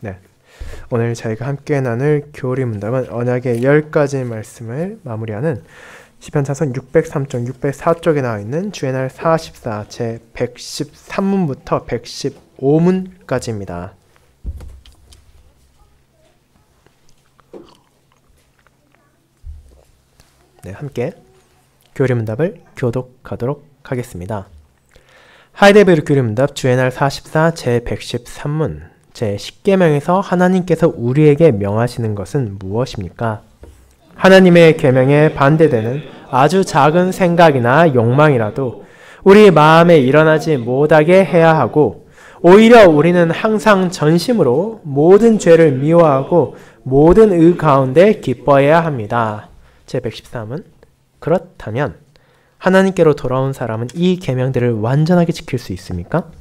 네, 오늘 저희가 함께 나눌 교리 문답은 언약의 10가지 말씀을 마무리하는 시편 찬송 603쪽, 604쪽에 나와 있는 주의 날 44, 제 113문부터 115문까지입니다. 네, 함께 교리 문답을 교독하도록 하겠습니다. 하이데베르 교리 문답 주의 날 44, 제 113문. 제 10계명에서 하나님께서 우리에게 명하시는 것은 무엇입니까? 하나님의 계명에 반대되는 아주 작은 생각이나 욕망이라도 우리 마음에 일어나지 못하게 해야 하고, 오히려 우리는 항상 전심으로 모든 죄를 미워하고 모든 의 가운데 기뻐해야 합니다. 제 113은 그렇다면 하나님께로 돌아온 사람은 이 계명들을 완전하게 지킬 수 있습니까?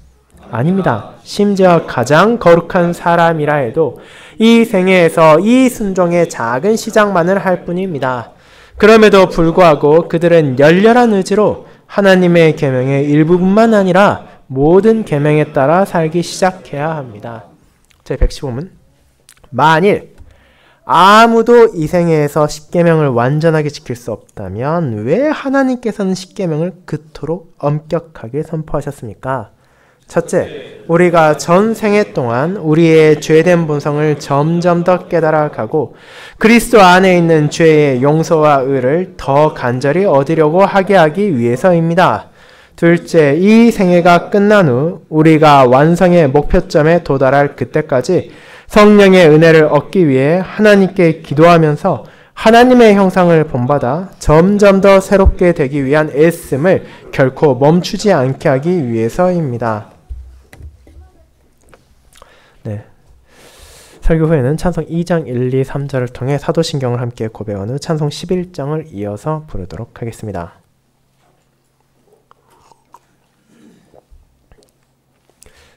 아닙니다. 심지어 가장 거룩한 사람이라 해도 이 생애에서 이 순종의 작은 시작만을 할 뿐입니다. 그럼에도 불구하고 그들은 열렬한 의지로 하나님의 계명의 일부분만 아니라 모든 계명에 따라 살기 시작해야 합니다. 제 115문. 만일 아무도 이 생애에서 10계명을 완전하게 지킬 수 없다면 왜 하나님께서는 10계명을 그토록 엄격하게 선포하셨습니까? 첫째, 우리가 전 생애 동안 우리의 죄된 본성을 점점 더 깨달아가고 그리스도 안에 있는 죄의 용서와 의를 더 간절히 얻으려고 하게 하기 위해서입니다. 둘째, 이 생애가 끝난 후 우리가 완성의 목표점에 도달할 그때까지 성령의 은혜를 얻기 위해 하나님께 기도하면서 하나님의 형상을 본받아 점점 더 새롭게 되기 위한 애씀을 결코 멈추지 않게 하기 위해서입니다. 네, 설교 후에는 찬송 2장 1, 2, 3절을 통해 사도신경을 함께 고백한 후 찬송 11장을 이어서 부르도록 하겠습니다.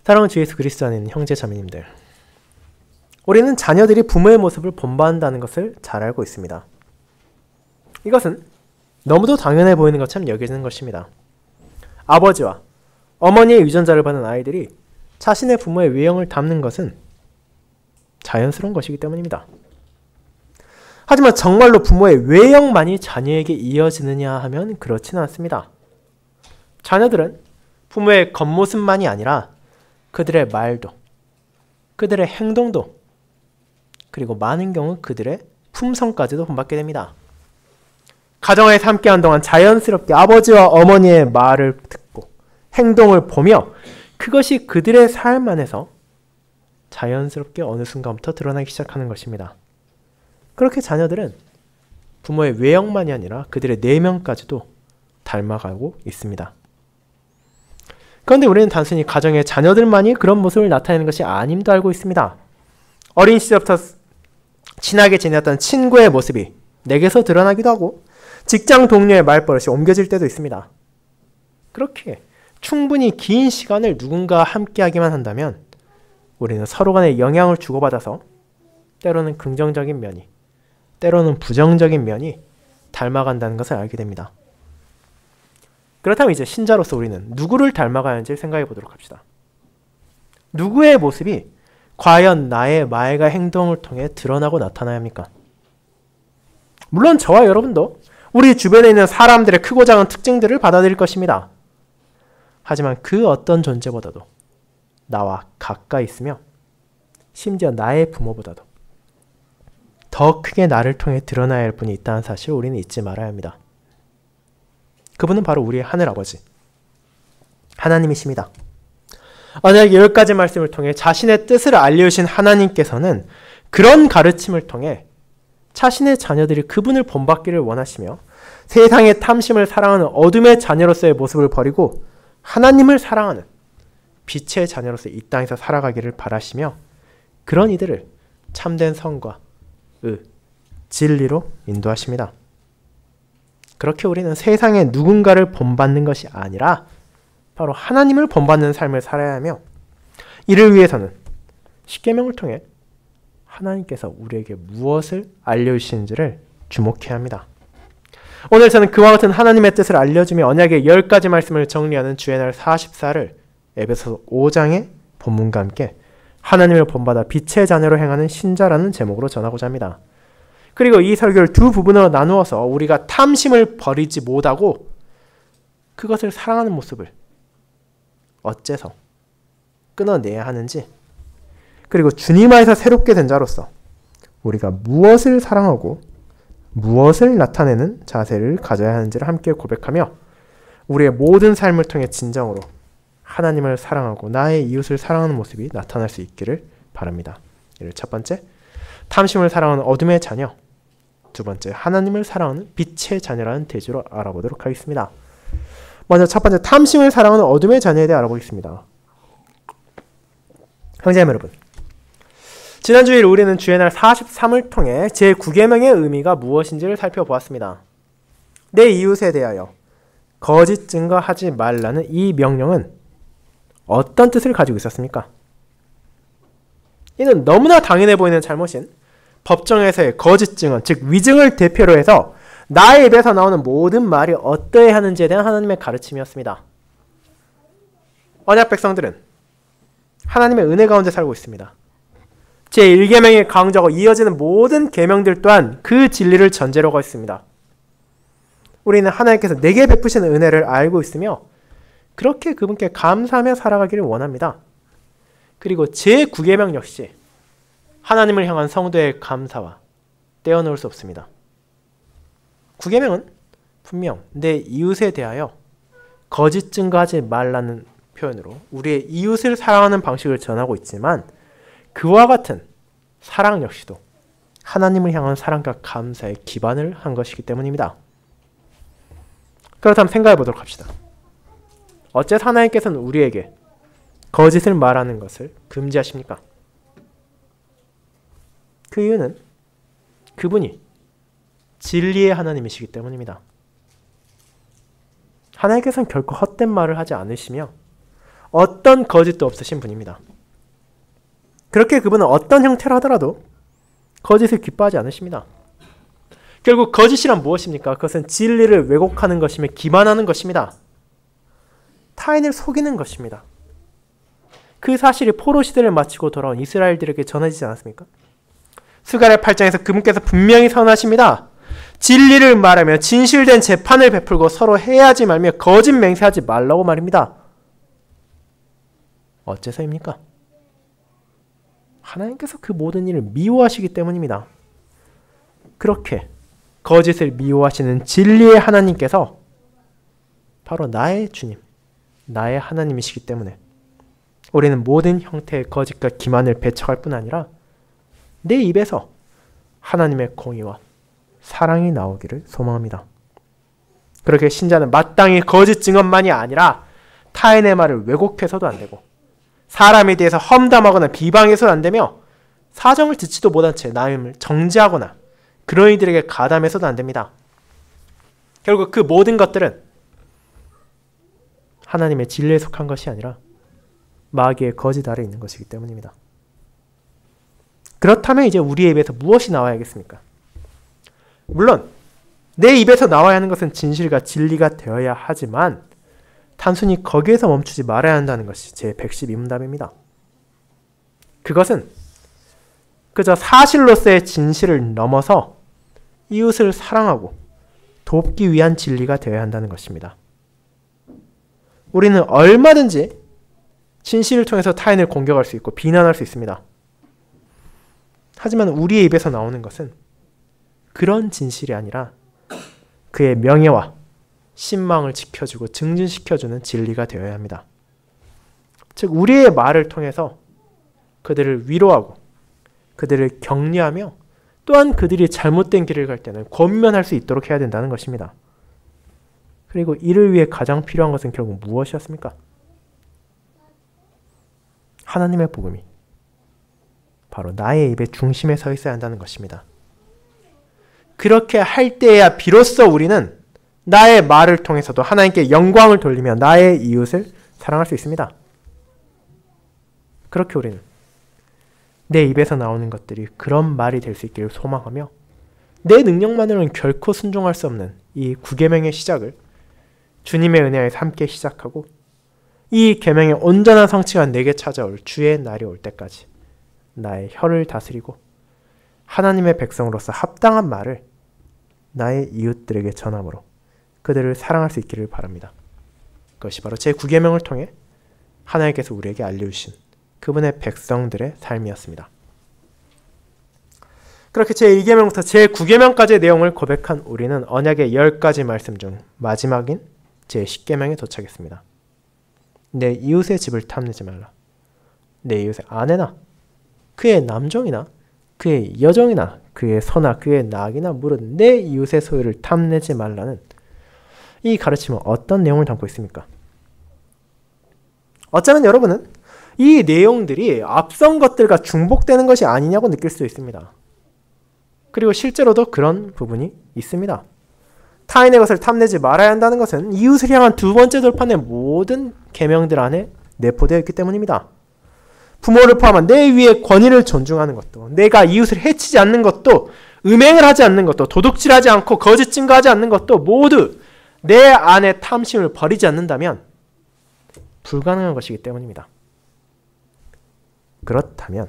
사랑하는 주 예수 그리스도 안에 있는 형제 자매님들, 우리는 자녀들이 부모의 모습을 본받는다는 것을 잘 알고 있습니다. 이것은 너무도 당연해 보이는 것처럼 여겨지는 것입니다. 아버지와 어머니의 유전자를 받은 아이들이 자신의 부모의 외형을 담는 것은 자연스러운 것이기 때문입니다. 하지만 정말로 부모의 외형만이 자녀에게 이어지느냐 하면 그렇지는 않습니다. 자녀들은 부모의 겉모습만이 아니라 그들의 말도, 그들의 행동도, 그리고 많은 경우 그들의 품성까지도 본받게 됩니다. 가정에서 함께한 동안 자연스럽게 아버지와 어머니의 말을 듣고 행동을 보며 그것이 그들의 삶 안에서 자연스럽게 어느 순간부터 드러나기 시작하는 것입니다. 그렇게 자녀들은 부모의 외형만이 아니라 그들의 내면까지도 닮아가고 있습니다. 그런데 우리는 단순히 가정의 자녀들만이 그런 모습을 나타내는 것이 아님도 알고 있습니다. 어린 시절부터 친하게 지냈던 친구의 모습이 내게서 드러나기도 하고 직장 동료의 말버릇이 옮겨질 때도 있습니다. 그렇게 충분히 긴 시간을 누군가 함께하기만 한다면 우리는 서로 간에 영향을 주고받아서 때로는 긍정적인 면이, 때로는 부정적인 면이 닮아간다는 것을 알게 됩니다. 그렇다면 이제 신자로서 우리는 누구를 닮아가는지 생각해 보도록 합시다. 누구의 모습이 과연 나의 말과 행동을 통해 드러나고 나타나야 합니까? 물론 저와 여러분도 우리 주변에 있는 사람들의 크고 작은 특징들을 받아들일 것입니다. 하지만 그 어떤 존재보다도 나와 가까이 있으며 심지어 나의 부모보다도 더 크게 나를 통해 드러나야 할 분이 있다는 사실을 우리는 잊지 말아야 합니다. 그분은 바로 우리의 하늘아버지 하나님이십니다. 언약의 10가지 말씀을 통해 자신의 뜻을 알려주신 하나님께서는 그런 가르침을 통해 자신의 자녀들이 그분을 본받기를 원하시며 세상의 탐심을 사랑하는 어둠의 자녀로서의 모습을 버리고 하나님을 사랑하는 빛의 자녀로서 이 땅에서 살아가기를 바라시며 그런 이들을 참된 성과 진리로 인도하십니다. 그렇게 우리는 세상의 누군가를 본받는 것이 아니라 바로 하나님을 본받는 삶을 살아야 하며 이를 위해서는 십계명을 통해 하나님께서 우리에게 무엇을 알려주시는지를 주목해야 합니다. 오늘 저는 그와 같은 하나님의 뜻을 알려주며 언약의 10가지 말씀을 정리하는 주의 날 44를 에베소서 5장의 본문과 함께 하나님을 본받아 빛의 자녀로 행하는 신자라는 제목으로 전하고자 합니다. 그리고 이 설교를 두 부분으로 나누어서 우리가 탐심을 버리지 못하고 그것을 사랑하는 모습을 어째서 끊어내야 하는지, 그리고 주님 안에서 새롭게 된 자로서 우리가 무엇을 사랑하고 무엇을 나타내는 자세를 가져야 하는지를 함께 고백하며 우리의 모든 삶을 통해 진정으로 하나님을 사랑하고 나의 이웃을 사랑하는 모습이 나타날 수 있기를 바랍니다. 이를 첫 번째, 탐심을 사랑하는 어둠의 자녀. 두 번째, 하나님을 사랑하는 빛의 자녀라는 대조로 알아보도록 하겠습니다. 먼저 첫 번째, 탐심을 사랑하는 어둠의 자녀에 대해 알아보겠습니다. 형제님 여러분, 지난 주일 우리는 주의 날 43을 통해 제9계명의 의미가 무엇인지를 살펴보았습니다. 내 이웃에 대하여 거짓 증거하지 말라는 이 명령은 어떤 뜻을 가지고 있었습니까? 이는 너무나 당연해 보이는 잘못인 법정에서의 거짓 증언, 즉 위증을 대표로 해서 나의 입에서 나오는 모든 말이 어떠해야 하는지에 대한 하나님의 가르침이었습니다. 언약 백성들은 하나님의 은혜 가운데 살고 있습니다. 제1계명이 강조하고 이어지는 모든 계명들 또한 그 진리를 전제로 하고 있습니다. 우리는 하나님께서 내게 베푸시는 은혜를 알고 있으며 그렇게 그분께 감사하며 살아가기를 원합니다. 그리고 제9계명 역시 하나님을 향한 성도의 감사와 떼어놓을 수 없습니다. 9계명은 분명 내 이웃에 대하여 거짓 증거하지 말라는 표현으로 우리의 이웃을 사랑하는 방식을 전하고 있지만 그와 같은 사랑 역시도 하나님을 향한 사랑과 감사에 기반을 한 것이기 때문입니다. 그렇다면 생각해 보도록 합시다. 어째서 하나님께서는 우리에게 거짓을 말하는 것을 금지하십니까? 그 이유는 그분이 진리의 하나님이시기 때문입니다. 하나님께서는 결코 헛된 말을 하지 않으시며 어떤 거짓도 없으신 분입니다. 그렇게 그분은 어떤 형태로 하더라도 거짓을 기뻐하지 않으십니다. 결국 거짓이란 무엇입니까? 그것은 진리를 왜곡하는 것이며 기만하는 것입니다. 타인을 속이는 것입니다. 그 사실이 포로 시대를 마치고 돌아온 이스라엘들에게 전해지지 않았습니까? 스가랴 8장에서 그분께서 분명히 선언하십니다. 진리를 말하며 진실된 재판을 베풀고 서로 해하지 말며 거짓 맹세하지 말라고 말입니다. 어째서입니까? 하나님께서 그 모든 일을 미워하시기 때문입니다. 그렇게 거짓을 미워하시는 진리의 하나님께서 바로 나의 주님, 나의 하나님이시기 때문에 우리는 모든 형태의 거짓과 기만을 배척할 뿐 아니라 내 입에서 하나님의 공의와 사랑이 나오기를 소망합니다. 그렇게 신자는 마땅히 거짓 증언만이 아니라 타인의 말을 왜곡해서도 안 되고 사람에 대해서 험담하거나 비방해서도 안 되며 사정을 듣지도 못한 채 남을 정죄하거나 그런 이들에게 가담해서도 안 됩니다. 결국 그 모든 것들은 하나님의 진리에 속한 것이 아니라 마귀의 거짓 아래 있는 것이기 때문입니다. 그렇다면 이제 우리의 입에서 무엇이 나와야겠습니까? 물론 내 입에서 나와야 하는 것은 진실과 진리가 되어야 하지만 단순히 거기에서 멈추지 말아야 한다는 것이 제 112문답입니다. 그것은 그저 사실로서의 진실을 넘어서 이웃을 사랑하고 돕기 위한 진리가 되어야 한다는 것입니다. 우리는 얼마든지 진실을 통해서 타인을 공격할 수 있고 비난할 수 있습니다. 하지만 우리의 입에서 나오는 것은 그런 진실이 아니라 그의 명예와 신망을 지켜주고 증진시켜주는 진리가 되어야 합니다. 즉 우리의 말을 통해서 그들을 위로하고 그들을 격려하며 또한 그들이 잘못된 길을 갈 때는 권면할 수 있도록 해야 된다는 것입니다. 그리고 이를 위해 가장 필요한 것은 결국 무엇이었습니까? 하나님의 복음이 바로 나의 입의 중심에 서 있어야 한다는 것입니다. 그렇게 할 때야 비로소 우리는 나의 말을 통해서도 하나님께 영광을 돌리며 나의 이웃을 사랑할 수 있습니다. 그렇게 우리는 내 입에서 나오는 것들이 그런 말이 될 수 있기를 소망하며 내 능력만으로는 결코 순종할 수 없는 이 9계명의 시작을 주님의 은혜에 함께 시작하고 이 계명의 온전한 성취가 내게 찾아올 주의 날이 올 때까지 나의 혀를 다스리고 하나님의 백성으로서 합당한 말을 나의 이웃들에게 전함으로 그들을 사랑할 수 있기를 바랍니다. 그것이 바로 제9계명을 통해 하나님께서 우리에게 알려주신 그분의 백성들의 삶이었습니다. 그렇게 제1계명부터 제9계명까지의 내용을 고백한 우리는 언약의 10가지 말씀 중 마지막인 제10계명에 도착했습니다. 내 이웃의 집을 탐내지 말라. 내 이웃의 아내나 그의 남종이나 그의 여종이나 그의 소나 그의 낙이나 물은 내 이웃의 소유를 탐내지 말라는 이 가르침은 어떤 내용을 담고 있습니까? 어쩌면 여러분은 이 내용들이 앞선 것들과 중복되는 것이 아니냐고 느낄 수 있습니다. 그리고 실제로도 그런 부분이 있습니다. 타인의 것을 탐내지 말아야 한다는 것은 이웃을 향한 두 번째 돌판의 모든 계명들 안에 내포되어 있기 때문입니다. 부모를 포함한 내 위의 권위를 존중하는 것도, 내가 이웃을 해치지 않는 것도, 음행을 하지 않는 것도, 도둑질하지 않고 거짓 증거하지 않는 것도 모두 내 안에 탐심을 버리지 않는다면 불가능한 것이기 때문입니다. 그렇다면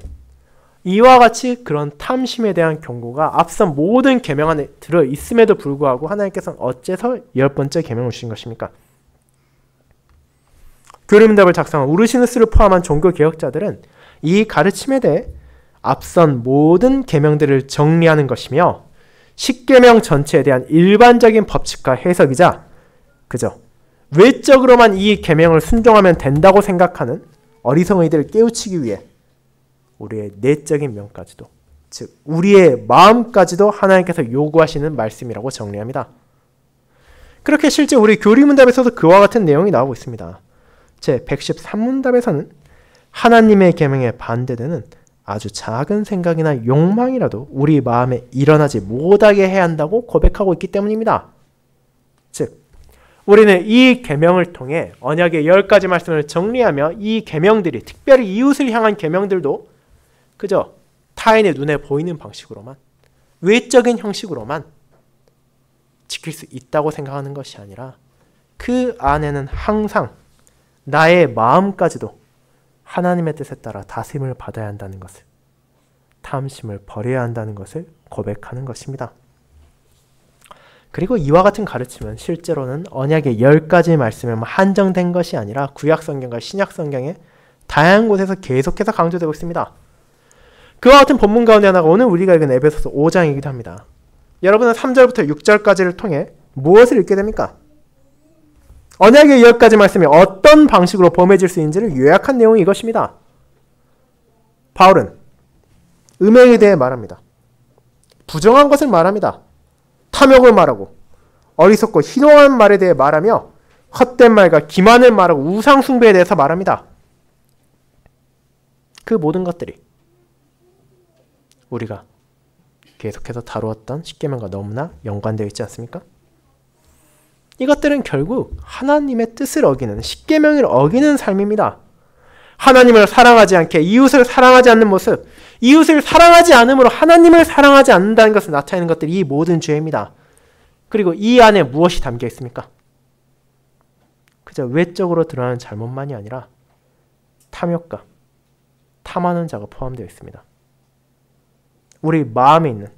이와 같이 그런 탐심에 대한 경고가 앞선 모든 계명 안에 들어있음에도 불구하고 하나님께서는 어째서 10번째 계명을 주신 것입니까? 교리문답을 작성한 우르시누스를 포함한 종교개혁자들은 이 가르침에 대해 앞선 모든 계명들을 정리하는 것이며 10계명 전체에 대한 일반적인 법칙과 해석이자 그저 외적으로만 이 계명을 순종하면 된다고 생각하는 어리석은이들을 깨우치기 위해 우리의 내적인 면까지도, 즉 우리의 마음까지도 하나님께서 요구하시는 말씀이라고 정리합니다. 그렇게 실제 우리 교리문답에서도 그와 같은 내용이 나오고 있습니다. 제113문답에서는 하나님의 계명에 반대되는 아주 작은 생각이나 욕망이라도 우리 마음에 일어나지 못하게 해야 한다고 고백하고 있기 때문입니다. 즉 우리는 이 계명을 통해 언약의 10가지 말씀을 정리하며 이 계명들이, 특별히 이웃을 향한 계명들도 그저 타인의 눈에 보이는 방식으로만, 외적인 형식으로만 지킬 수 있다고 생각하는 것이 아니라 그 안에는 항상 나의 마음까지도 하나님의 뜻에 따라 다스림을 받아야 한다는 것을, 탐심을 버려야 한다는 것을 고백하는 것입니다. 그리고 이와 같은 가르침은 실제로는 언약의 10가지 말씀에만 한정된 것이 아니라 구약성경과 신약성경의 다양한 곳에서 계속해서 강조되고 있습니다. 그와 같은 본문 가운데 하나가 오늘 우리가 읽은 에베소서 5장이기도 합니다. 여러분은 3절부터 6절까지를 통해 무엇을 읽게 됩니까? 언약의 10가지 말씀이 어떤 방식으로 범해질 수 있는지를 요약한 내용이 이것입니다. 바울은 음행에 대해 말합니다. 부정한 것을 말합니다. 탐욕을 말하고 어리석고 희롱한 말에 대해 말하며 헛된 말과 기만을 말하고 우상 숭배에 대해서 말합니다. 그 모든 것들이 우리가 계속해서 다루었던 십계명과 너무나 연관되어 있지 않습니까? 이것들은 결국 하나님의 뜻을 어기는, 십계명을 어기는 삶입니다. 하나님을 사랑하지 않게 이웃을 사랑하지 않는 모습, 이웃을 사랑하지 않음으로 하나님을 사랑하지 않는다는 것을 나타내는 것들이 이 모든 죄입니다. 그리고 이 안에 무엇이 담겨 있습니까? 그저 외적으로 드러나는 잘못만이 아니라 탐욕과 탐하는 자가 포함되어 있습니다. 우리 마음에 있는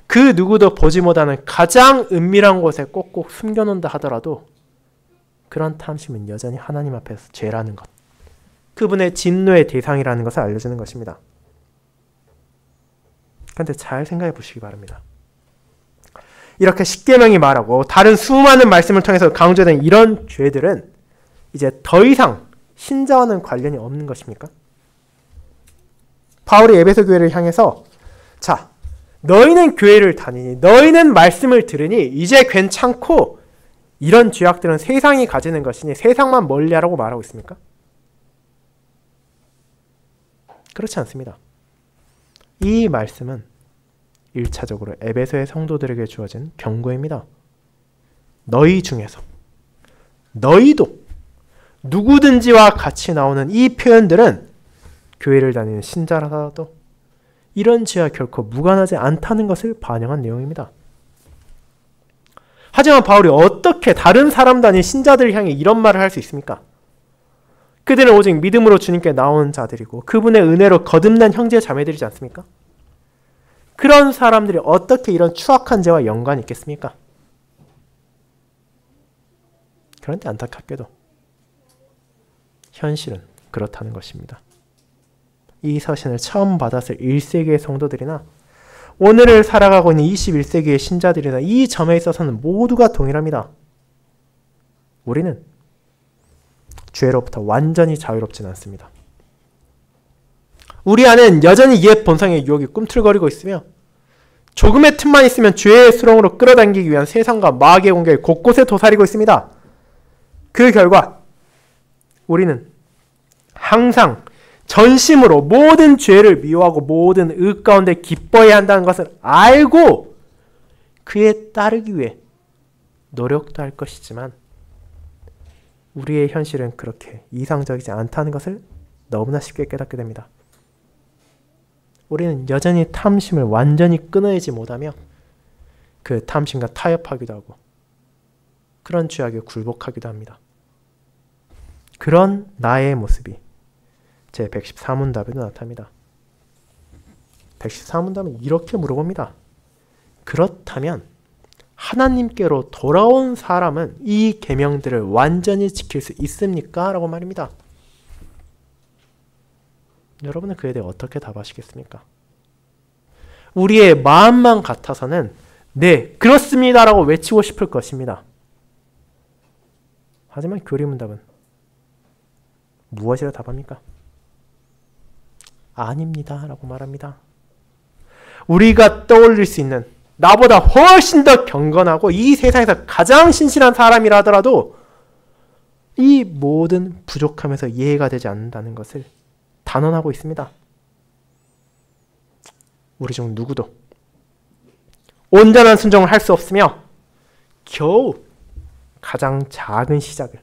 그 누구도 보지 못하는 가장 은밀한 곳에 꼭꼭 숨겨놓는다 하더라도 그런 탐심은 여전히 하나님 앞에서 죄라는 것, 그분의 진노의 대상이라는 것을 알려주는 것입니다. 그런데 잘 생각해 보시기 바랍니다. 이렇게 십계명이 말하고 다른 수많은 말씀을 통해서 강조된 이런 죄들은 이제 더 이상 신자와는 관련이 없는 것입니까? 바울이 에베소 교회를 향해서 자, 너희는 교회를 다니니, 너희는 말씀을 들으니 이제 괜찮고 이런 죄악들은 세상이 가지는 것이니 세상만 멀리하라고 말하고 있습니까? 그렇지 않습니다. 이 말씀은 1차적으로 에베소의 성도들에게 주어진 경고입니다. 너희 중에서 너희도 누구든지와 같이 나오는 이 표현들은 교회를 다니는 신자라도 이런 죄와 결코 무관하지 않다는 것을 반영한 내용입니다. 하지만 바울이 어떻게 다른 사람도 아닌 신자들을 향해 이런 말을 할 수 있습니까? 그들은 오직 믿음으로 주님께 나온 자들이고 그분의 은혜로 거듭난 형제 자매들이지 않습니까? 그런 사람들이 어떻게 이런 추악한 죄와 연관이 있겠습니까? 그런데 안타깝게도 현실은 그렇다는 것입니다. 이 서신을 처음 받았을 1세기의 성도들이나 오늘을 살아가고 있는 21세기의 신자들이나 이 점에 있어서는 모두가 동일합니다. 우리는 죄로부터 완전히 자유롭지는 않습니다. 우리 안엔 여전히 옛 본성의 유혹이 꿈틀거리고 있으며 조금의 틈만 있으면 죄의 수렁으로 끌어당기기 위한 세상과 마귀의 공격이 곳곳에 도사리고 있습니다. 그 결과 우리는 항상 전심으로 모든 죄를 미워하고 모든 의 가운데 기뻐해야 한다는 것을 알고 그에 따르기 위해 노력도 할 것이지만 우리의 현실은 그렇게 이상적이지 않다는 것을 너무나 쉽게 깨닫게 됩니다. 우리는 여전히 탐심을 완전히 끊어내지 못하며 그 탐심과 타협하기도 하고 그런 죄악에 굴복하기도 합니다. 그런 나의 모습이 제 114문답에도 나타납니다. 114문답은 이렇게 물어봅니다. 그렇다면 하나님께로 돌아온 사람은 이 계명들을 완전히 지킬 수 있습니까? 라고 말입니다. 여러분은 그에 대해 어떻게 답하시겠습니까? 우리의 마음만 같아서는 네, 그렇습니다 라고 외치고 싶을 것입니다. 하지만 교리문답은 무엇이라 답합니까? 아닙니다 라고 말합니다. 우리가 떠올릴 수 있는 나보다 훨씬 더 경건하고 이 세상에서 가장 신실한 사람이라 하더라도 이 모든 부족함에서 이해가 되지 않는다는 것을 단언하고 있습니다. 우리 중 누구도 온전한 순종을 할 수 없으며 겨우 가장 작은 시작을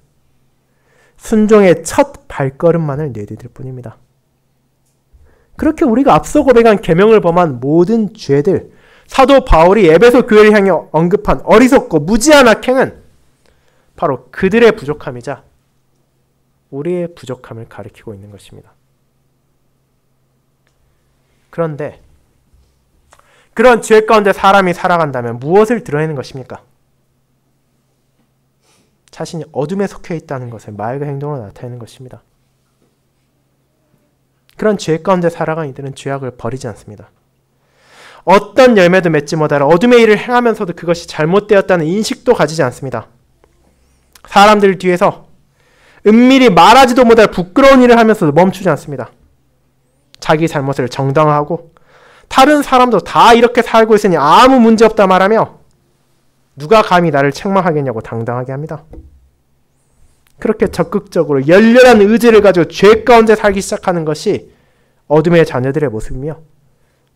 순종의 첫 발걸음만을 내디딜 뿐입니다. 그렇게 우리가 앞서 고백한 계명을 범한 모든 죄들, 사도 바울이 에베소 교회를 향해 언급한 어리석고 무지한 악행은 바로 그들의 부족함이자 우리의 부족함을 가리키고 있는 것입니다. 그런데 그런 죄 가운데 사람이 살아간다면 무엇을 드러내는 것입니까? 자신이 어둠에 속해 있다는 것을 말과 행동으로 나타내는 것입니다. 그런 죄 가운데 살아간 이들은 죄악을 버리지 않습니다. 어떤 열매도 맺지 못하라 어둠의 일을 행하면서도 그것이 잘못되었다는 인식도 가지지 않습니다. 사람들 뒤에서 은밀히 말하지도 못할 부끄러운 일을 하면서도 멈추지 않습니다. 자기 잘못을 정당화하고 다른 사람도 다 이렇게 살고 있으니 아무 문제 없다 말하며 누가 감히 나를 책망하겠냐고 당당하게 합니다. 그렇게 적극적으로 열렬한 의지를 가지고 죄 가운데 살기 시작하는 것이 어둠의 자녀들의 모습이며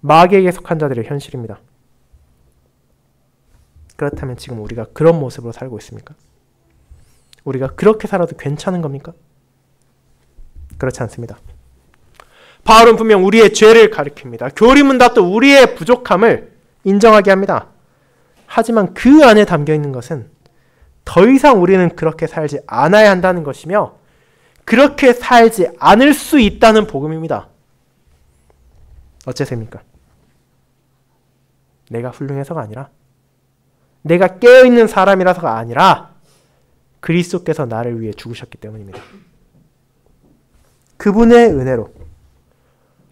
마귀에게 속한 자들의 현실입니다. 그렇다면 지금 우리가 그런 모습으로 살고 있습니까? 우리가 그렇게 살아도 괜찮은 겁니까? 그렇지 않습니다. 바울은 분명 우리의 죄를 가리킵니다. 교리문답도 우리의 부족함을 인정하게 합니다. 하지만 그 안에 담겨있는 것은 더 이상 우리는 그렇게 살지 않아야 한다는 것이며 그렇게 살지 않을 수 있다는 복음입니다. 어째서입니까? 내가 훌륭해서가 아니라 내가 깨어있는 사람이라서가 아니라 그리스도께서 나를 위해 죽으셨기 때문입니다. 그분의 은혜로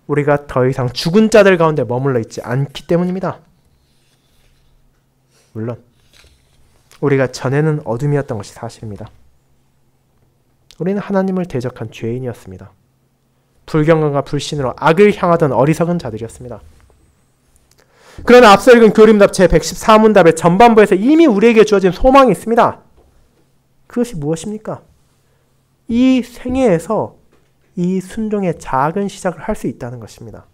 우리가 더 이상 죽은 자들 가운데 머물러 있지 않기 때문입니다. 물론 우리가 전에는 어둠이었던 것이 사실입니다. 우리는 하나님을 대적한 죄인이었습니다. 불경건과 불신으로 악을 향하던 어리석은 자들이었습니다. 그러나 앞서 읽은 교리문답 제114문답의 전반부에서 이미 우리에게 주어진 소망이 있습니다. 그것이 무엇입니까? 이 생애에서 이 순종의 작은 시작을 할 수 있다는 것입니다.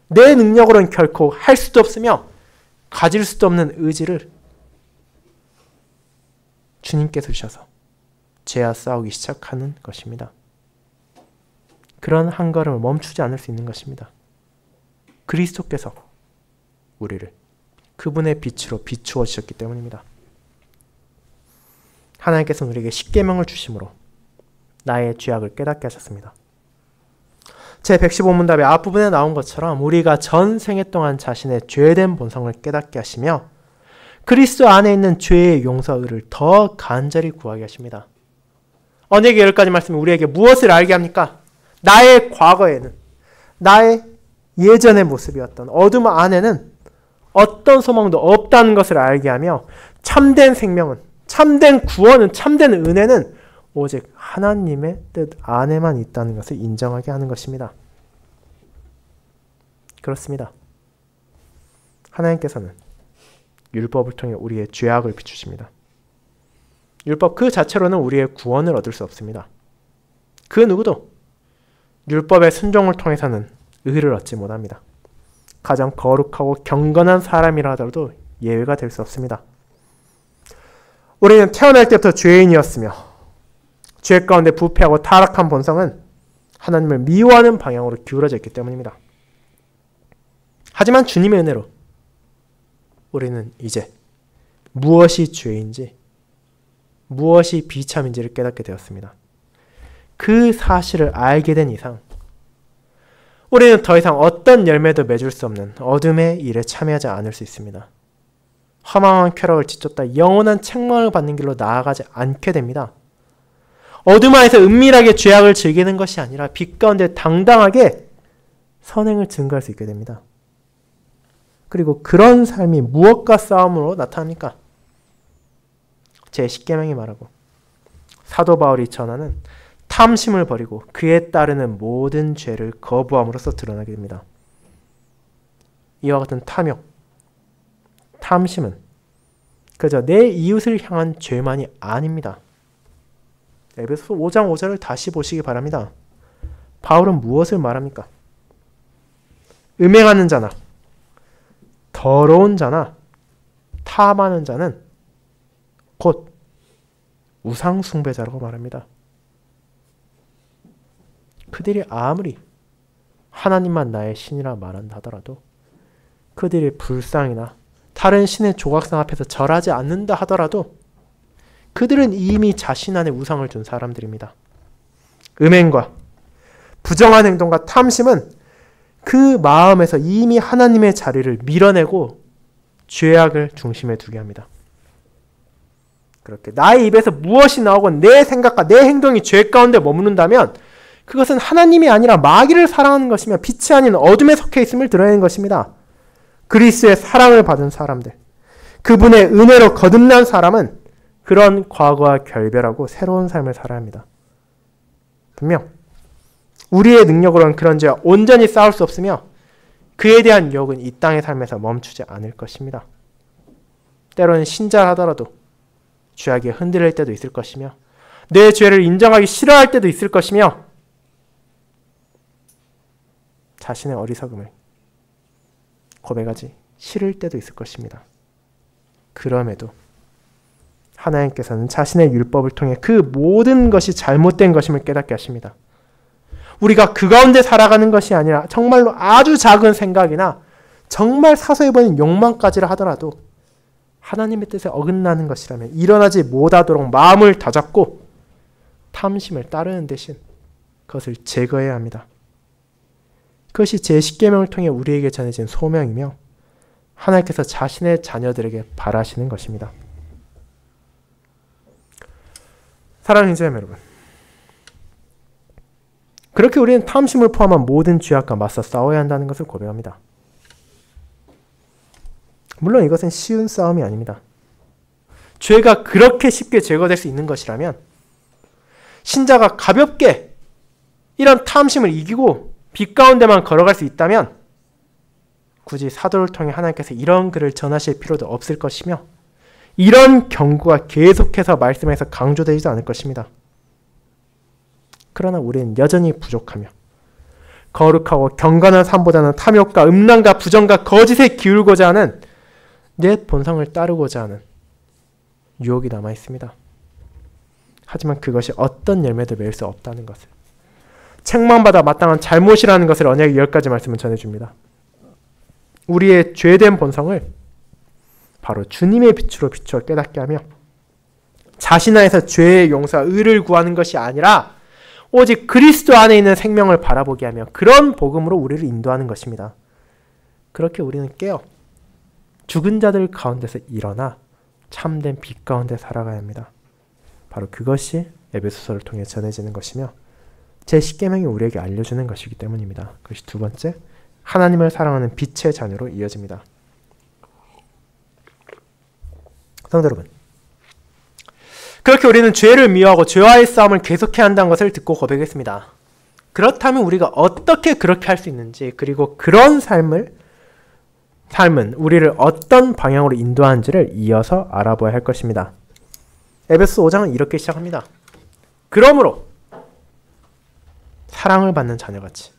내 능력으로는 결코 할 수도 없으며 가질 수도 없는 의지를 주님께서 주셔서 죄와 싸우기 시작하는 것입니다. 그런 한 걸음을 멈추지 않을 수 있는 것입니다. 그리스도께서 우리를 그분의 빛으로 비추어 주셨기 때문입니다. 하나님께서는 우리에게 십계명을 주심으로 나의 죄악을 깨닫게 하셨습니다. 제 115문답의 앞부분에 나온 것처럼 우리가 전생애 동안 자신의 죄된 본성을 깨닫게 하시며 그리스도 안에 있는 죄의 용서의를 더 간절히 구하게 하십니다. 언약의 10가지 말씀이 우리에게 무엇을 알게 합니까? 나의 과거에는, 나의 예전의 모습이었던 어둠 안에는 어떤 소망도 없다는 것을 알게 하며 참된 생명은, 참된 구원은, 참된 은혜는 오직 하나님의 뜻 안에만 있다는 것을 인정하게 하는 것입니다. 그렇습니다. 하나님께서는 율법을 통해 우리의 죄악을 비추십니다. 율법 그 자체로는 우리의 구원을 얻을 수 없습니다. 그 누구도 율법의 순종을 통해서는 의를 얻지 못합니다. 가장 거룩하고 경건한 사람이라 하더라도 예외가 될 수 없습니다. 우리는 태어날 때부터 죄인이었으며 죄 가운데 부패하고 타락한 본성은 하나님을 미워하는 방향으로 기울어져 있기 때문입니다. 하지만 주님의 은혜로 우리는 이제 무엇이 죄인지 무엇이 비참인지를 깨닫게 되었습니다. 그 사실을 알게 된 이상 우리는 더 이상 어떤 열매도 맺을 수 없는 어둠의 일에 참여하지 않을 수 있습니다. 허망한 쾌락을 뒤쫓다 영원한 책망을 받는 길로 나아가지 않게 됩니다. 어둠 안에서 은밀하게 죄악을 즐기는 것이 아니라 빛 가운데 당당하게 선행을 증거할 수 있게 됩니다. 그리고 그런 삶이 무엇과 싸움으로 나타납니까? 제 10계명이 말하고 사도 바울이 전하는 탐심을 버리고 그에 따르는 모든 죄를 거부함으로써 드러나게 됩니다. 이와 같은 탐욕, 탐심은 그저 내 이웃을 향한 죄만이 아닙니다. 에베소서 5장 5절을 다시 보시기 바랍니다. 바울은 무엇을 말합니까? 음행하는 자나 더러운 자나 탐하는 자는 곧 우상 숭배자라고 말합니다. 그들이 아무리 하나님만 나의 신이라 말한다 하더라도 그들이 불상이나 다른 신의 조각상 앞에서 절하지 않는다 하더라도 그들은 이미 자신 안에 우상을 둔 사람들입니다. 음행과 부정한 행동과 탐심은 그 마음에서 이미 하나님의 자리를 밀어내고 죄악을 중심에 두게 합니다. 그렇게 나의 입에서 무엇이 나오고 내 생각과 내 행동이 죄 가운데 머무른다면 그것은 하나님이 아니라 마귀를 사랑하는 것이며 빛이 아닌 어둠에 속해 있음을 드러내는 것입니다. 그리스도의 사랑을 받은 사람들, 그분의 은혜로 거듭난 사람은 그런 과거와 결별하고 새로운 삶을 살아야 합니다. 분명 우리의 능력으로는 그런 죄와 온전히 싸울 수 없으며 그에 대한 유혹은 이 땅의 삶에서 멈추지 않을 것입니다. 때로는 신자하더라도 죄악에 흔들릴 때도 있을 것이며 내 죄를 인정하기 싫어할 때도 있을 것이며 자신의 어리석음을 고백하지 싫을 때도 있을 것입니다. 그럼에도 하나님께서는 자신의 율법을 통해 그 모든 것이 잘못된 것임을 깨닫게 하십니다. 우리가 그 가운데 살아가는 것이 아니라 정말로 아주 작은 생각이나 정말 사소해 보이는 욕망까지라 하더라도 하나님의 뜻에 어긋나는 것이라면 일어나지 못하도록 마음을 다잡고 탐심을 따르는 대신 그것을 제거해야 합니다. 그것이 제10계명을 통해 우리에게 전해진 소명이며 하나님께서 자신의 자녀들에게 바라시는 것입니다. 사랑하는 형제자매 여러분, 그렇게 우리는 탐심을 포함한 모든 죄악과 맞서 싸워야 한다는 것을 고백합니다. 물론 이것은 쉬운 싸움이 아닙니다. 죄가 그렇게 쉽게 제거될 수 있는 것이라면 신자가 가볍게 이런 탐심을 이기고 빛 가운데만 걸어갈 수 있다면 굳이 사도를 통해 하나님께서 이런 글을 전하실 필요도 없을 것이며 이런 경고가 계속해서 말씀에서 강조되지도 않을 것입니다. 그러나 우리는 여전히 부족하며 거룩하고 경건한 삶보다는 탐욕과 음란과 부정과 거짓에 기울고자 하는 내 본성을 따르고자 하는 유혹이 남아 있습니다. 하지만 그것이 어떤 열매도 맺을 수 없다는 것을, 책망받아 마땅한 잘못이라는 것을 언약의 10가지 말씀은 전해줍니다. 우리의 죄된 본성을 바로 주님의 빛으로 비추어 깨닫게 하며 자신 안에서 죄의 용서와 의를 구하는 것이 아니라 오직 그리스도 안에 있는 생명을 바라보게 하며 그런 복음으로 우리를 인도하는 것입니다. 그렇게 우리는 깨어 죽은 자들 가운데서 일어나 참된 빛 가운데 살아가야 합니다. 바로 그것이 에베소서를 통해 전해지는 것이며 제10계명이 우리에게 알려주는 것이기 때문입니다. 그것이 두 번째, 하나님을 사랑하는 빛의 자녀로 이어집니다. 성도 여러분, 그렇게 우리는 죄를 미워하고 죄와의 싸움을 계속해야 한다는 것을 듣고 고백했습니다. 그렇다면 우리가 어떻게 그렇게 할 수 있는지, 그리고 그런 삶은 우리를 어떤 방향으로 인도하는지를 이어서 알아봐야 할 것입니다. 에베소 5장은 이렇게 시작합니다. 그러므로 사랑을 받는 자녀같이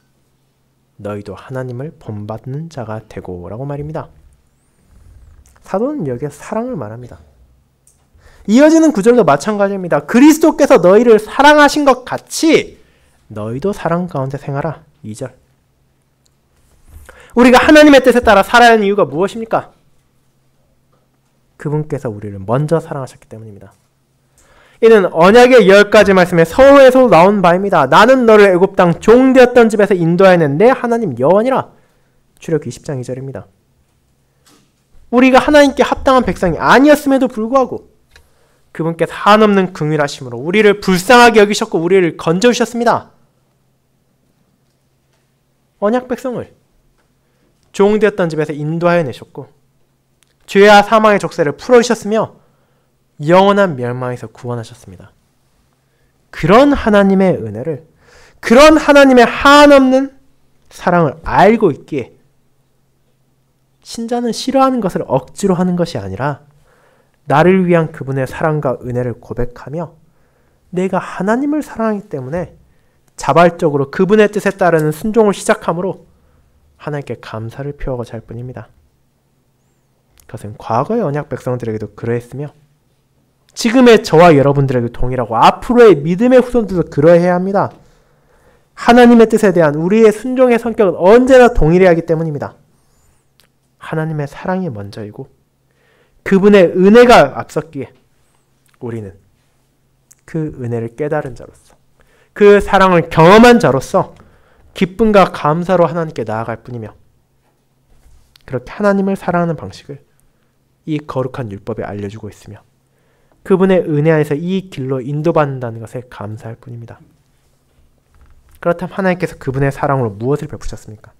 너희도 하나님을 본받는 자가 되고 라고 말입니다. 사도는 여기에 사랑을 말합니다. 이어지는 구절도 마찬가지입니다. 그리스도께서 너희를 사랑하신 것 같이 너희도 사랑 가운데 생활하. 2절. 우리가 하나님의 뜻에 따라 살아야 하는 이유가 무엇입니까? 그분께서 우리를 먼저 사랑하셨기 때문입니다. 이는 언약의 10가지 말씀의 서로에서 나온 바입니다. 나는 너를 애굽 땅 종되었던 집에서 인도하였는 내 하나님 여호와니라. 출애굽기 20장 2절입니다. 우리가 하나님께 합당한 백성이 아니었음에도 불구하고 그분께서 한없는 긍휼하심으로 우리를 불쌍하게 여기셨고 우리를 건져주셨습니다. 언약 백성을 종되었던 집에서 인도하여 내셨고 죄와 사망의 족쇄를 풀어주셨으며 영원한 멸망에서 구원하셨습니다. 그런 하나님의 은혜를, 그런 하나님의 한없는 사랑을 알고 있기에 신자는 싫어하는 것을 억지로 하는 것이 아니라 나를 위한 그분의 사랑과 은혜를 고백하며 내가 하나님을 사랑하기 때문에 자발적으로 그분의 뜻에 따르는 순종을 시작함으로 하나님께 감사를 표하고 잘 뿐입니다. 그것은 과거의 언약 백성들에게도 그러했으며 지금의 저와 여러분들에게도 동일하고 앞으로의 믿음의 후손들도 그러해야 합니다. 하나님의 뜻에 대한 우리의 순종의 성격은 언제나 동일해야 하기 때문입니다. 하나님의 사랑이 먼저이고 그분의 은혜가 앞섰기에 우리는 그 은혜를 깨달은 자로서 그 사랑을 경험한 자로서 기쁨과 감사로 하나님께 나아갈 뿐이며 그렇게 하나님을 사랑하는 방식을 이 거룩한 율법에 알려주고 있으며 그분의 은혜 안에서 이 길로 인도받는다는 것에 감사할 뿐입니다. 그렇다면 하나님께서 그분의 사랑으로 무엇을 베푸셨습니까?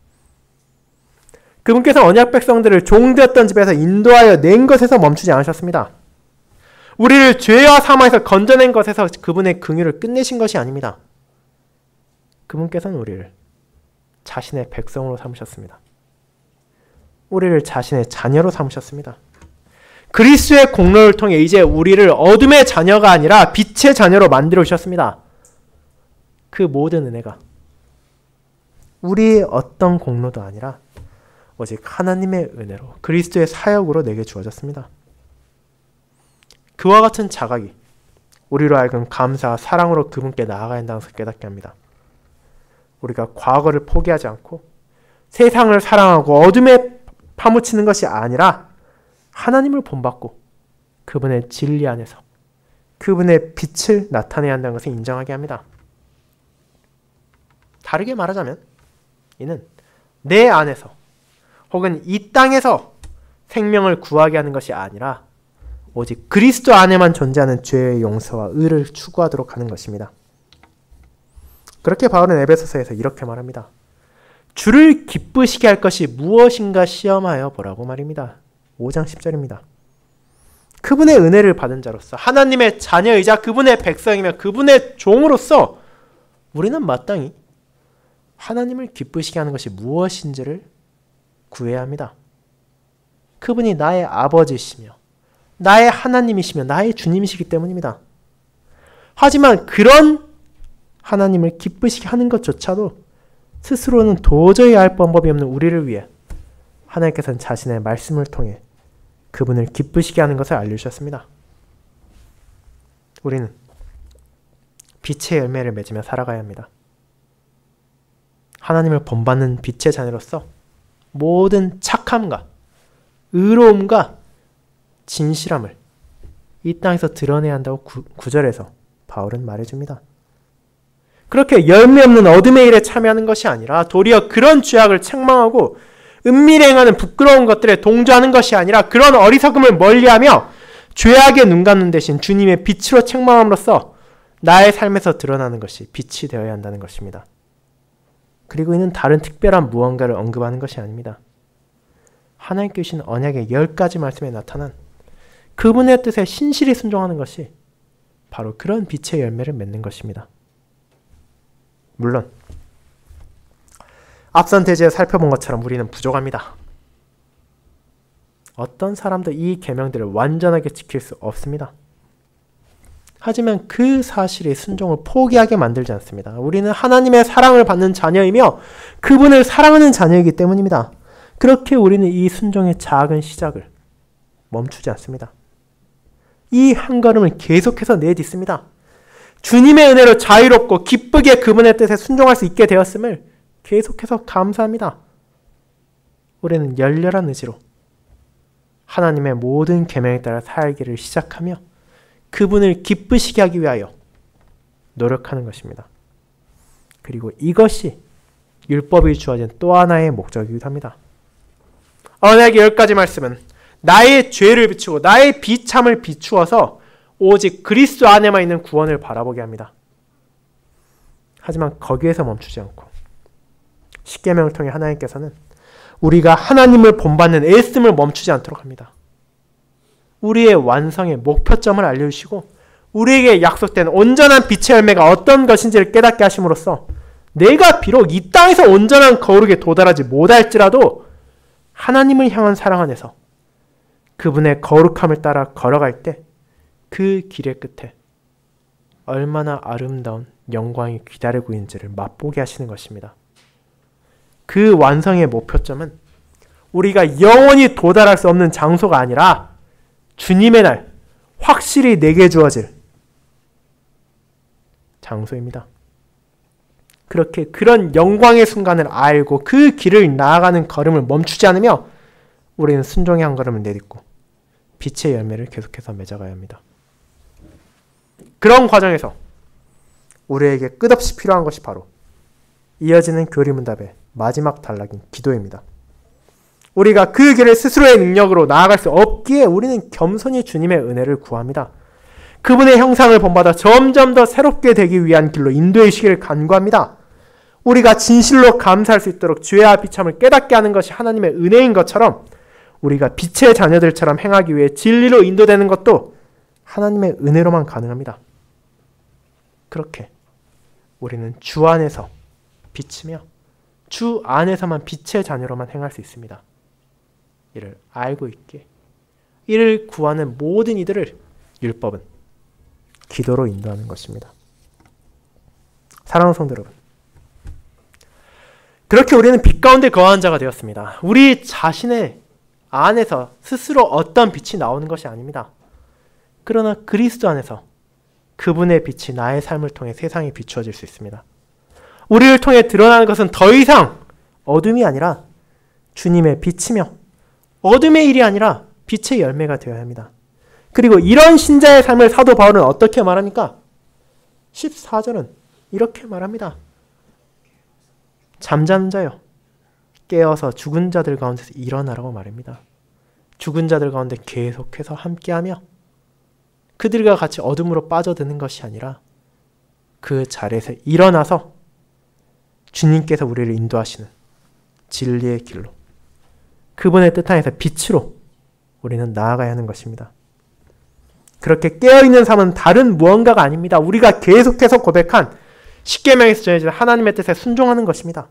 그분께서 언약 백성들을 종되었던 집에서 인도하여 낸 것에서 멈추지 않으셨습니다. 우리를 죄와 사망에서 건져낸 것에서 그분의 긍휼을 끝내신 것이 아닙니다. 그분께서는 우리를 자신의 백성으로 삼으셨습니다. 우리를 자신의 자녀로 삼으셨습니다. 그리스도의 공로를 통해 이제 우리를 어둠의 자녀가 아니라 빛의 자녀로 만들어 주셨습니다. 그 모든 은혜가 우리의 어떤 공로도 아니라 오직 하나님의 은혜로 그리스도의 사역으로 내게 주어졌습니다. 그와 같은 자각이 우리로 하여금 감사와 사랑으로 그분께 나아가야 한다는 것을 깨닫게 합니다. 우리가 과거를 포기하지 않고 세상을 사랑하고 어둠에 파묻히는 것이 아니라 하나님을 본받고 그분의 진리 안에서 그분의 빛을 나타내야 한다는 것을 인정하게 합니다. 다르게 말하자면 이는 내 안에서 혹은 이 땅에서 생명을 구하게 하는 것이 아니라 오직 그리스도 안에만 존재하는 죄의 용서와 의를 추구하도록 하는 것입니다. 그렇게 바울은 에베소서에서 이렇게 말합니다. 주를 기쁘시게 할 것이 무엇인가 시험하여 보라고 말입니다. 5장 10절입니다. 그분의 은혜를 받은 자로서 하나님의 자녀이자 그분의 백성이며 그분의 종으로서 우리는 마땅히 하나님을 기쁘시게 하는 것이 무엇인지를 구해야 합니다. 그분이 나의 아버지시며 나의 하나님이시며 나의 주님이시기 때문입니다. 하지만 그런 하나님을 기쁘시게 하는 것조차도 스스로는 도저히 알 방법이 없는 우리를 위해 하나님께서는 자신의 말씀을 통해 그분을 기쁘시게 하는 것을 알려주셨습니다. 우리는 빛의 열매를 맺으며 살아가야 합니다. 하나님을 본받는 빛의 자녀로서 모든 착함과 의로움과 진실함을 이 땅에서 드러내야 한다고 9절에서 바울은 말해줍니다. 그렇게 열매 없는 어둠의 일에 참여하는 것이 아니라 도리어 그런 죄악을 책망하고 은밀히 행하는 부끄러운 것들에 동조하는 것이 아니라 그런 어리석음을 멀리하며 죄악에 눈 감는 대신 주님의 빛으로 책망함으로써 나의 삶에서 드러나는 것이 빛이 되어야 한다는 것입니다. 그리고 이는 다른 특별한 무언가를 언급하는 것이 아닙니다. 하나님께 주신 언약의 10가지 말씀에 나타난 그분의 뜻에 신실히 순종하는 것이 바로 그런 빛의 열매를 맺는 것입니다. 물론 앞선 대지에 살펴본 것처럼 우리는 부족합니다. 어떤 사람도 이 계명들을 완전하게 지킬 수 없습니다. 하지만 그 사실이 순종을 포기하게 만들지 않습니다. 우리는 하나님의 사랑을 받는 자녀이며 그분을 사랑하는 자녀이기 때문입니다. 그렇게 우리는 이 순종의 작은 시작을 멈추지 않습니다. 이 한 걸음을 계속해서 내딛습니다. 주님의 은혜로 자유롭고 기쁘게 그분의 뜻에 순종할 수 있게 되었음을 계속해서 감사합니다. 우리는 열렬한 의지로 하나님의 모든 계명에 따라 살기를 시작하며 그분을 기쁘시게 하기 위하여 노력하는 것입니다. 그리고 이것이 율법이 주어진 또 하나의 목적이기도 합니다. 언약의 10가지 말씀은 나의 죄를 비추고 나의 비참을 비추어서 오직 그리스도 안에만 있는 구원을 바라보게 합니다. 하지만 거기에서 멈추지 않고 십계명을 통해 하나님께서는 우리가 하나님을 본받는 애씀을 멈추지 않도록 합니다. 우리의 완성의 목표점을 알려주시고 우리에게 약속된 온전한 빛의 열매가 어떤 것인지를 깨닫게 하심으로써 내가 비록 이 땅에서 온전한 거룩에 도달하지 못할지라도 하나님을 향한 사랑 안에서 그분의 거룩함을 따라 걸어갈 때 그 길의 끝에 얼마나 아름다운 영광이 기다리고 있는지를 맛보게 하시는 것입니다. 그 완성의 목표점은 우리가 영원히 도달할 수 없는 장소가 아니라 주님의 날 확실히 내게 주어질 장소입니다. 그렇게 그런 영광의 순간을 알고 그 길을 나아가는 걸음을 멈추지 않으며 우리는 순종의 한 걸음을 내딛고 빛의 열매를 계속해서 맺어가야 합니다. 그런 과정에서 우리에게 끝없이 필요한 것이 바로 이어지는 교리문답의 마지막 단락인 기도입니다. 우리가 그 길을 스스로의 능력으로 나아갈 수 없기에 우리는 겸손히 주님의 은혜를 구합니다. 그분의 형상을 본받아 점점 더 새롭게 되기 위한 길로 인도해 주시기를 간구합니다. 우리가 진실로 감사할 수 있도록 죄와 비참을 깨닫게 하는 것이 하나님의 은혜인 것처럼 우리가 빛의 자녀들처럼 행하기 위해 진리로 인도되는 것도 하나님의 은혜로만 가능합니다. 그렇게 우리는 주 안에서 비치며 주 안에서만 빛의 자녀로만 행할 수 있습니다. 이를 알고 있기에 이를 구하는 모든 이들을 율법은 기도로 인도하는 것입니다. 사랑하는 성도 여러분, 그렇게 우리는 빛 가운데 거하는 자가 되었습니다. 우리 자신의 안에서 스스로 어떤 빛이 나오는 것이 아닙니다. 그러나 그리스도 안에서 그분의 빛이 나의 삶을 통해 세상에 비추어질 수 있습니다. 우리를 통해 드러나는 것은 더 이상 어둠이 아니라 주님의 빛이며 어둠의 일이 아니라 빛의 열매가 되어야 합니다. 그리고 이런 신자의 삶을 사도 바울은 어떻게 말합니까? 14절은 이렇게 말합니다. 잠자는 자여 깨어서 죽은 자들 가운데서 일어나라고 말합니다. 죽은 자들 가운데 계속해서 함께하며 그들과 같이 어둠으로 빠져드는 것이 아니라 그 자리에서 일어나서 주님께서 우리를 인도하시는 진리의 길로 그분의 뜻 안에서 빛으로 우리는 나아가야 하는 것입니다. 그렇게 깨어있는 삶은 다른 무언가가 아닙니다. 우리가 계속해서 고백한 십계명에서 전해진 하나님의 뜻에 순종하는 것입니다.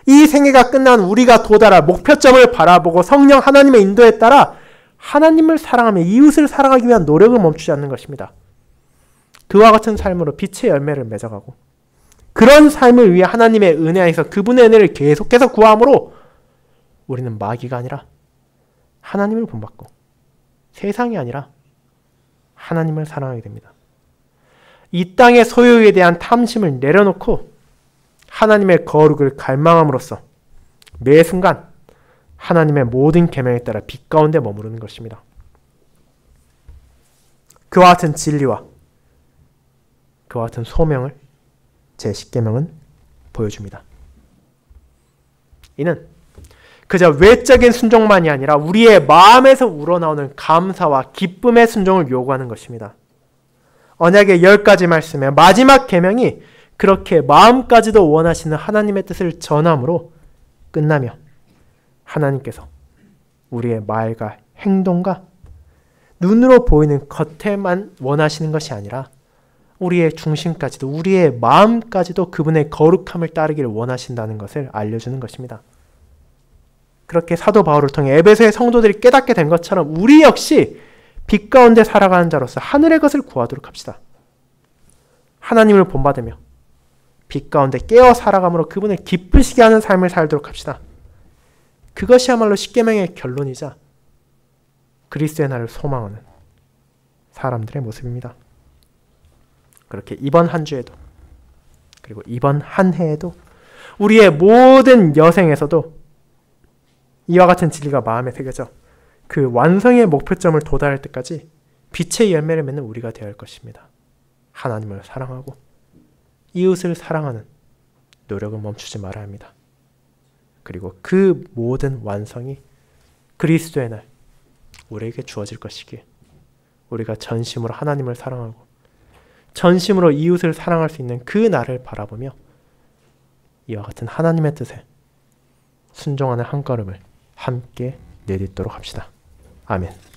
이 생애가 끝난 우리가 도달할 목표점을 바라보고 성령 하나님의 인도에 따라 하나님을 사랑하며 이웃을 사랑하기 위한 노력을 멈추지 않는 것입니다. 그와 같은 삶으로 빛의 열매를 맺어가고 그런 삶을 위해 하나님의 은혜 안에서 그분의 은혜를 계속해서 구함으로 우리는 마귀가 아니라 하나님을 본받고 세상이 아니라 하나님을 사랑하게 됩니다. 이 땅의 소유에 대한 탐심을 내려놓고 하나님의 거룩을 갈망함으로써 매 순간 하나님의 모든 계명에 따라 빛 가운데 머무르는 것입니다. 그와 같은 진리와 그와 같은 소명을 제10계명은 보여줍니다. 이는 그저 외적인 순종만이 아니라 우리의 마음에서 우러나오는 감사와 기쁨의 순종을 요구하는 것입니다. 언약의 10가지 말씀의 마지막 계명이 그렇게 마음까지도 원하시는 하나님의 뜻을 전함으로 끝나며 하나님께서 우리의 말과 행동과 눈으로 보이는 겉에만 원하시는 것이 아니라 우리의 중심까지도 우리의 마음까지도 그분의 거룩함을 따르기를 원하신다는 것을 알려주는 것입니다. 그렇게 사도 바울을 통해 에베소의 성도들이 깨닫게 된 것처럼 우리 역시 빛 가운데 살아가는 자로서 하늘의 것을 구하도록 합시다. 하나님을 본받으며 빛 가운데 깨어 살아감으로 그분을 기쁘시게 하는 삶을 살도록 합시다. 그것이야말로 십계명의 결론이자 그리스도의 날을 소망하는 사람들의 모습입니다. 그렇게 이번 한 주에도 그리고 이번 한 해에도 우리의 모든 여생에서도 이와 같은 진리가 마음에 새겨져 그 완성의 목표점을 도달할 때까지 빛의 열매를 맺는 우리가 되어야 할 것입니다. 하나님을 사랑하고 이웃을 사랑하는 노력을 멈추지 말아야 합니다. 그리고 그 모든 완성이 그리스도의 날 우리에게 주어질 것이기에 우리가 전심으로 하나님을 사랑하고 전심으로 이웃을 사랑할 수 있는 그 날을 바라보며 이와 같은 하나님의 뜻에 순종하는 한 걸음을 함께 내딛도록 합시다. 아멘.